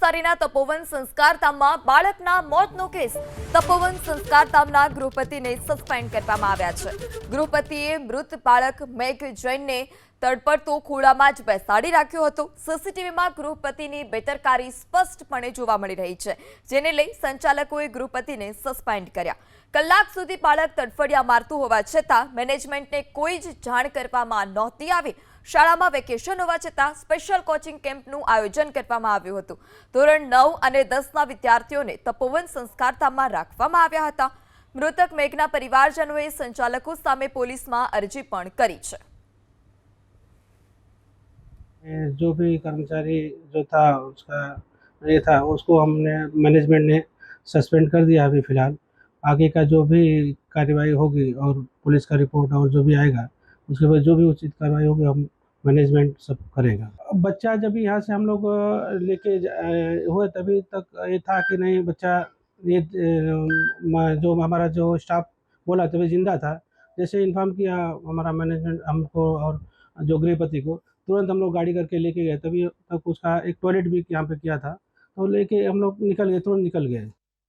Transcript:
નવસારીના તપોવન સંસ્કાર ધામમાં બાળકના મોતનો કેસ. તપોવન સંસ્કાર ધામના ગૃહપતિને સસ્પેન્ડ કરવામાં આવ્યા છે. ગૃહપતિએ મૃત બાળક મેઘ જૈનને તડપડતો ખોળામાં જ બેસાડી રાખ્યો હતો. સીસીટીવીમાં ગૃહપતિની બેદરકારી સ્પષ્ટપણે જોવા મળી રહી છે, જેને લઈ સંચાલકોએ ગૃહપતિને સસ્પેન્ડ કર્યા. કલાક સુધી બાળક તડફડિયા મારતું હોવા છતાં મેનેજમેન્ટને કોઈ જ જાણ કરવામાં નહોતી આવી. શાળામાં વેકેશન હોવા છતાં સ્પેશિયલ કોચિંગ કેમ્પનું આયોજન કરવામાં આવ્યું હતું. ધોરણ 9 અને 10ના વિદ્યાર્થીઓને તપોવન સંસ્કાર ધામમાં રાખવામાં આવ્યા હતા. મૃતક મેઘના પરિવારજનોએ સંચાલકો સામે પોલીસમાં અરજી પણ કરી છે. जो भी कर्मचारी जो था उसका ये था उसको हमने मैनेजमेंट ने सस्पेंड कर दिया अभी फ़िलहाल। आगे का जो भी कार्यवाही होगी और पुलिस का रिपोर्ट और जो भी आएगा उसके बाद जो भी उचित कार्रवाई होगी हम मैनेजमेंट सब करेगा। अब बच्चा जब यहाँ से हम लोग लेके हुए तभी तक ये था कि नहीं बच्चा ये जो हमारा जो स्टाफ बोला तभी ज़िंदा था। जैसे इन्फॉर्म किया हमारा मैनेजमेंट हमको और जो गृहपति को, तुरंत हम लोग गाड़ी करके लेके गए। तभी तक उसका एक टॉयलेट भी यहाँ पे किया था, तो लेके हम लोग निकल गए, तुरंत निकल गए।